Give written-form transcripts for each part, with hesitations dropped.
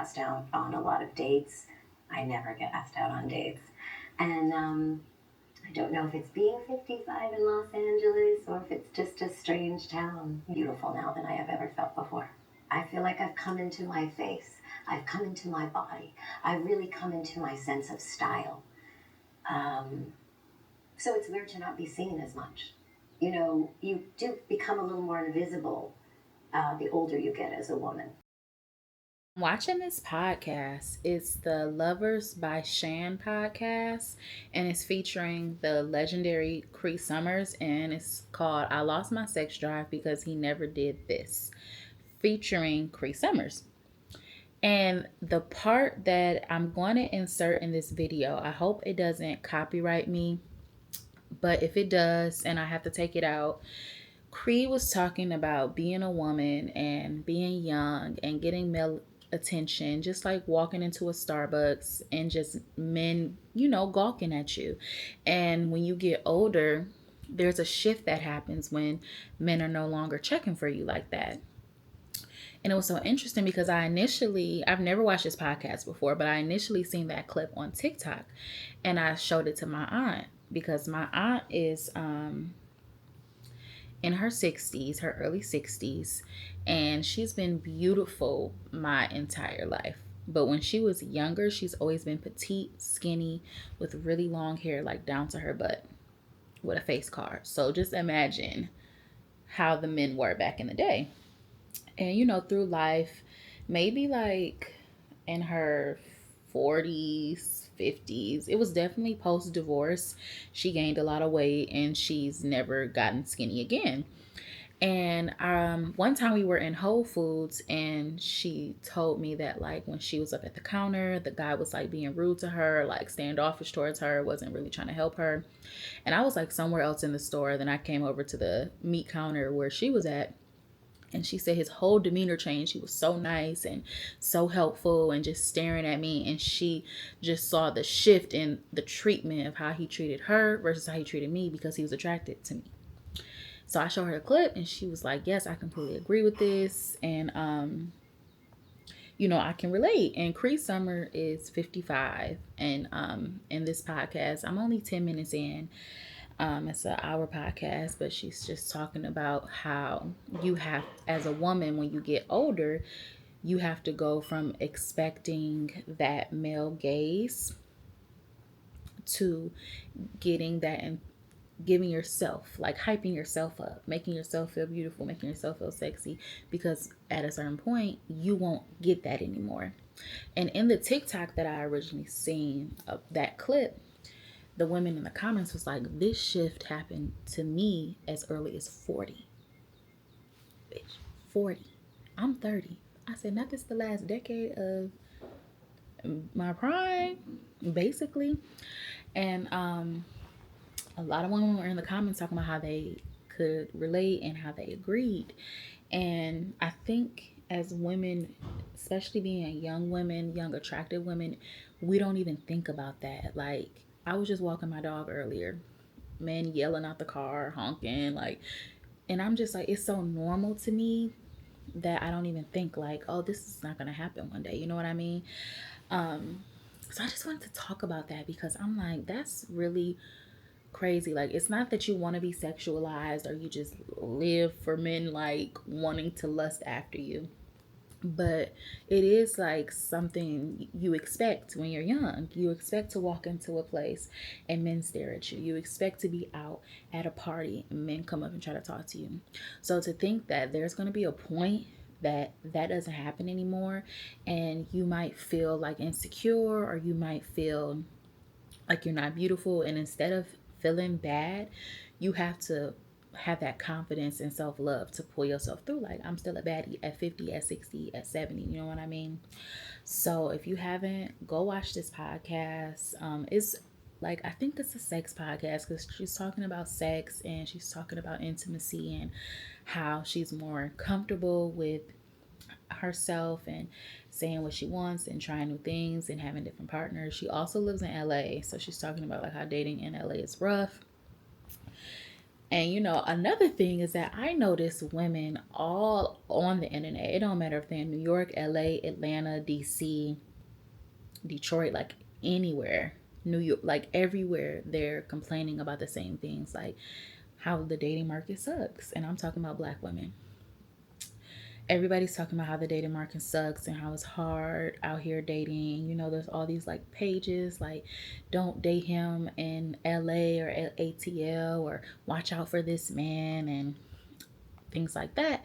asked out on a lot of dates. I never get asked out on dates. And I don't know if it's being 55 in Los Angeles or if it's just a strange town. Beautiful now than I have ever felt before. I feel like I've come into my face. I've come into my body. I've really come into my sense of style. So it's weird to not be seen as much. You know, you do become a little more invisible the older you get as a woman. Watching this podcast, it's the Lovers by Shan podcast, and it's featuring the legendary Cree Summers, and it's called I Lost My Sex Drive Because He Never Did This, featuring Cree Summers. And the part that I'm going to insert in this video, I hope it doesn't copyright me, but if it does and I have to take it out, Cree was talking about being a woman and being young and getting male attention, just like walking into a Starbucks and just men, gawking at you. And when you get older, there's a shift that happens when men are no longer checking for you like that. And it was so interesting because I've never watched this podcast before, but I initially seen that clip on TikTok and I showed it to my aunt because my aunt is in her 60s, her early 60s, and she's been beautiful my entire life. But when she was younger, she's always been petite, skinny, with really long hair, like down to her butt, with a face card. So just imagine how the men were back in the day. And through life, maybe like in her 40s, 50s, it was definitely post divorce. She gained a lot of weight and she's never gotten skinny again. And one time we were in Whole Foods and she told me that like when she was up at the counter, the guy was like being rude to her, like standoffish towards her, wasn't really trying to help her. And I was like somewhere else in the store. Then I came over to the meat counter where she was at. And she said his whole demeanor changed. He was so nice and so helpful and just staring at me. And she just saw the shift in the treatment of how he treated her versus how he treated me because he was attracted to me. So I showed her a clip and she was like, yes, I completely agree with this. And, I can relate. And Cree Summer is 55. And in this podcast, I'm only 10 minutes in. It's an hour podcast, but she's just talking about how you have, as a woman, when you get older, you have to go from expecting that male gaze to getting that and giving yourself, like hyping yourself up, making yourself feel beautiful, making yourself feel sexy, because at a certain point, you won't get that anymore. And in the TikTok that I originally seen of that clip, the women in the comments was like, this shift happened to me as early as 40. Bitch, 40. I'm 30. I said, not this the last decade of my prime, basically. And a lot of women were in the comments talking about how they could relate and how they agreed. And I think as women, especially being young women, young attractive women, we don't even think about that. Like, I was just walking my dog earlier, men yelling out the car, honking, like, and I'm just like, it's so normal to me that I don't even think like, oh, this is not gonna happen one day. You know what I mean? So I just wanted to talk about that because I'm like, that's really crazy. Like, it's not that you want to be sexualized or you just live for men like wanting to lust after you, but it is like something you expect when you're young. You expect to walk into a place and men stare at you. You expect to be out at a party and men come up and try to talk to you. So to think that there's going to be a point that that doesn't happen anymore, and you might feel like insecure or you might feel like you're not beautiful, and instead of feeling bad, you have to have that confidence and self-love to pull yourself through. Like, I'm still a baddie at 50, at 60, at 70, you know what I mean? So if you haven't, go watch this podcast. It's like, I think it's a sex podcast because she's talking about sex and she's talking about intimacy and how she's more comfortable with herself and saying what she wants and trying new things and having different partners. She also lives in LA, so she's talking about like how dating in LA is rough. And another thing is that I notice women all on the internet. It don't matter if they're in New York, LA, Atlanta, DC, Detroit, like anywhere, New York, like everywhere, they're complaining about the same things, like how the dating market sucks. And I'm talking about black women. Everybody's talking about how the dating market sucks and how it's hard out here dating. There's all these like pages like don't date him in LA or ATL or watch out for this man and things like that,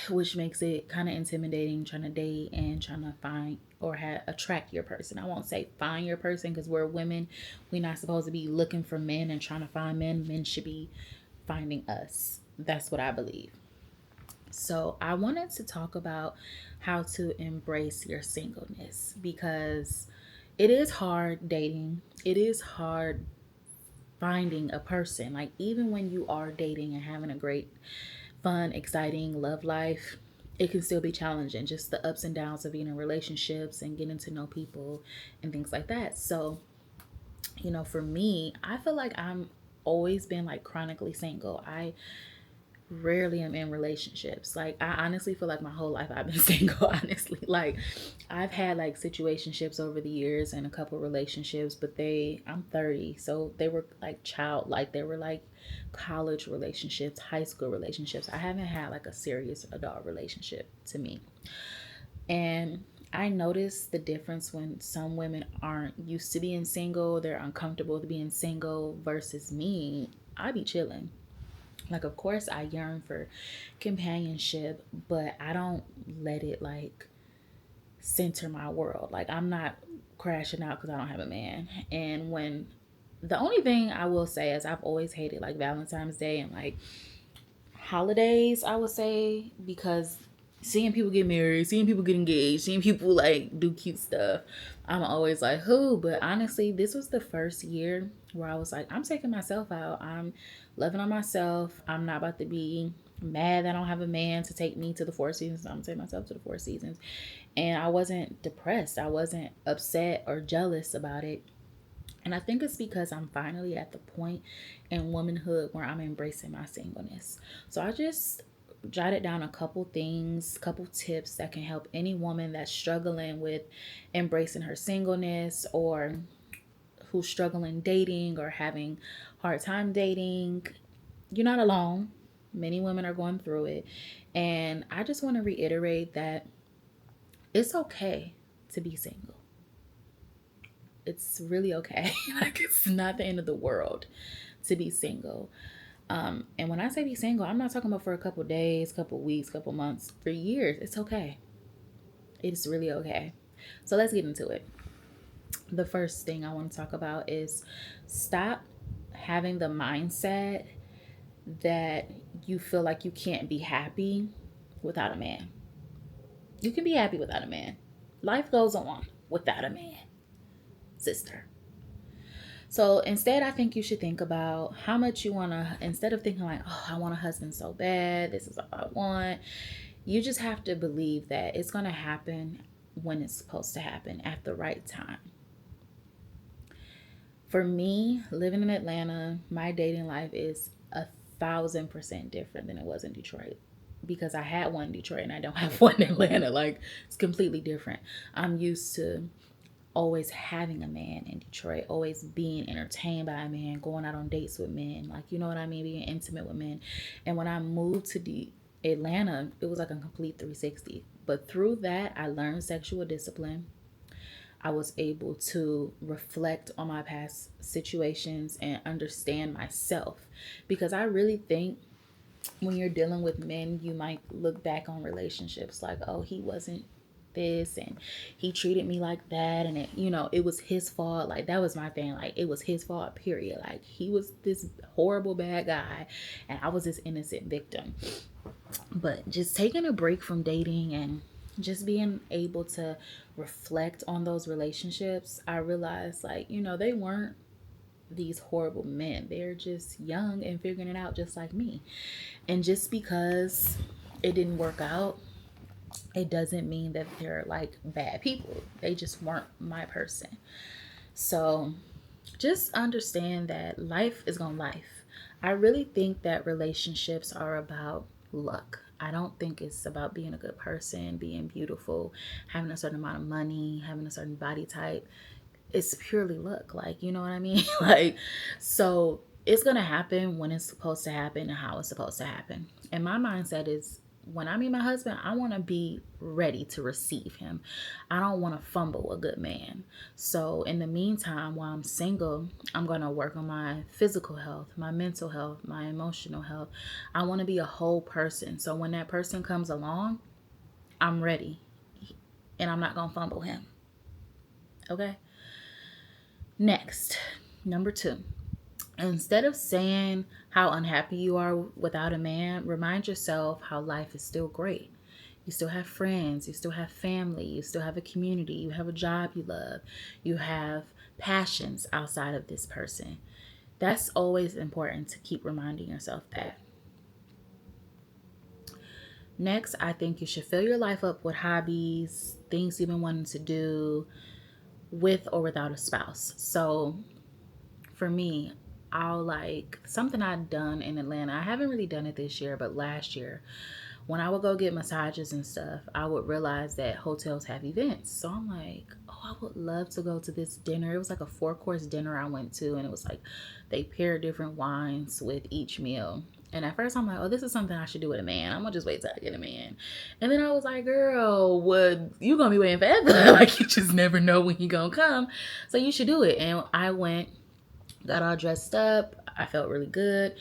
which makes it kind of intimidating trying to date and trying to find or attract your person. I won't say find your person because we're women. We're not supposed to be looking for men and trying to find men. Men should be finding us. That's what I believe. So I wanted to talk about how to embrace your singleness because it is hard dating. It is hard finding a person. Like even when you are dating and having a great, fun, exciting love life, it can still be challenging. Just the ups and downs of being in relationships and getting to know people and things like that. So, for me, I feel like I'm always been like chronically single. I rarely am in relationships. Like I honestly feel like my whole life I've been single, honestly. Like I've had like situationships over the years and a couple relationships, but I'm 30, so they were like childlike. They were like college relationships, high school relationships. I haven't had like a serious adult relationship to me. And I notice the difference when some women aren't used to being single, they're uncomfortable with being single versus me. I be chilling. Like, of course, I yearn for companionship, but I don't let it like center my world. Like, I'm not crashing out because I don't have a man. And when the only thing I will say is I've always hated like Valentine's Day and like holidays, I would say, because seeing people get married, seeing people get engaged, seeing people like do cute stuff, I'm always like, who? But honestly, this was the first year where I was like, I'm taking myself out. I'm loving on myself. I'm not about to be mad that I don't have a man to take me to the Four Seasons. I'm taking myself to the Four Seasons. And I wasn't depressed. I wasn't upset or jealous about it. And I think it's because I'm finally at the point in womanhood where I'm embracing my singleness. So I just jotted down a couple things, couple tips that can help any woman that's struggling with embracing her singleness or who's struggling dating or having hard time dating. You're not alone. Many women are going through it. And I just want to reiterate that it's okay to be single. It's really okay. Like it's not the end of the world to be single. And when I say be single, I'm not talking about for a couple days, couple weeks, couple months, for years. It's okay. It's really okay. So let's get into it. The first thing I want to talk about is stop having the mindset that you feel like you can't be happy without a man. You can be happy without a man. Life goes on without a man, sister. So instead, I think you should think about how much you want to, instead of thinking like, oh, I want a husband so bad, this is all I want, you just have to believe that it's going to happen when it's supposed to happen at the right time. For me, living in Atlanta, my dating life is 1,000% different than it was in Detroit because I had one in Detroit and I don't have one in Atlanta. Like, it's completely different. I'm used to always having a man in Detroit, always being entertained by a man, going out on dates with men, like you know what I mean, being intimate with men. And when I moved to Atlanta, it was like a complete 360. But through that, I learned sexual discipline. I was able to reflect on my past situations and understand myself because I really think when you're dealing with men, you might look back on relationships like, oh, he wasn't this and he treated me like that and it was his fault. Like that was my thing. Like it was his fault, period. Like he was this horrible bad guy and I was this innocent victim. But just taking a break from dating and just being able to reflect on those relationships, I realized like, they weren't these horrible men. They're just young and figuring it out just like me. And just because it didn't work out, it doesn't mean that they're like bad people. They just weren't my person. So just understand that life is gonna life. I really think that relationships are about luck. I don't think it's about being a good person, being beautiful, having a certain amount of money, having a certain body type. It's purely luck. Like, you know what I mean? Like, so it's going to happen when it's supposed to happen and how it's supposed to happen. And my mindset is when I meet my husband, I want to be ready to receive him. I don't want to fumble a good man. So, in the meantime, while I'm single, I'm going to work on my physical health, my mental health, my emotional health. I want to be a whole person. So, when that person comes along, I'm ready and I'm not going to fumble him. Okay? Next, number 2. Instead of saying how unhappy you are without a man, remind yourself how life is still great. You still have friends, you still have family, you still have a community, you have a job you love, you have passions outside of this person. That's always important to keep reminding yourself that. Next, I think you should fill your life up with hobbies, things you've been wanting to do with or without a spouse. So, for me, I'll like something I've done in Atlanta. I haven't really done it this year, but last year, when I would go get massages and stuff, I would realize that hotels have events. So I'm like, oh, I would love to go to this dinner. It was like a 4-course dinner I went to, and it was like they paired different wines with each meal. And at first I'm like, oh, this is something I should do with a man. I'm gonna just wait till I get a man. And then I was like, girl, what you gonna be waiting forever? Like you just never know when he gonna come. So you should do it. And I went, got all dressed up. I felt really good.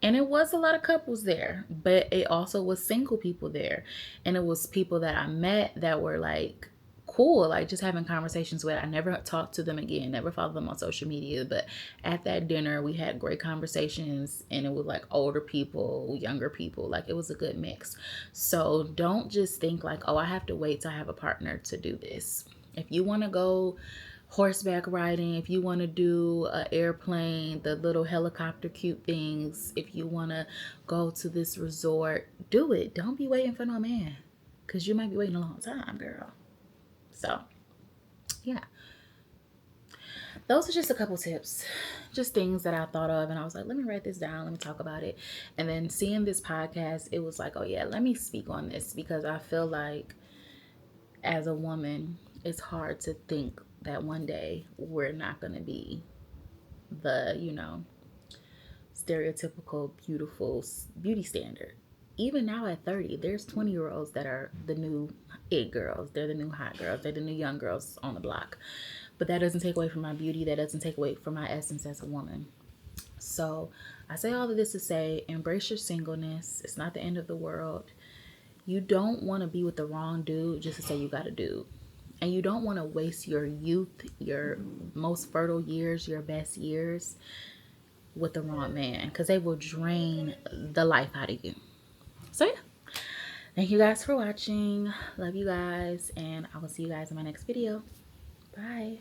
And it was a lot of couples there, but it also was single people there. And it was people that I met that were like cool, like just having conversations with. I never talked to them again, never followed them on social media. But at that dinner, we had great conversations, and it was like older people, younger people. Like it was a good mix. So don't just think like, oh, I have to wait till I have a partner to do this. If you want to go horseback riding, if you want to do an airplane, the little helicopter cute things, if you want to go to this resort, do it. Don't be waiting for no man, because you might be waiting a long time, girl. So, yeah, those are just a couple tips, just things that I thought of. And I was like, let me write this down, let me talk about it. And then seeing this podcast, it was like, oh, yeah, let me speak on this, because I feel like as a woman, it's hard to think that one day we're not going to be the, stereotypical beautiful beauty standard. Even now at 30, there's 20-year-olds that are the new it girls. They're the new hot girls. They're the new young girls on the block. But that doesn't take away from my beauty. That doesn't take away from my essence as a woman. So I say all of this to say, embrace your singleness. It's not the end of the world. You don't want to be with the wrong dude just to say you got a dude. And you don't want to waste your youth, your most fertile years, your best years with the wrong man, because they will drain the life out of you. So, yeah. Thank you guys for watching. Love you guys. And I will see you guys in my next video. Bye.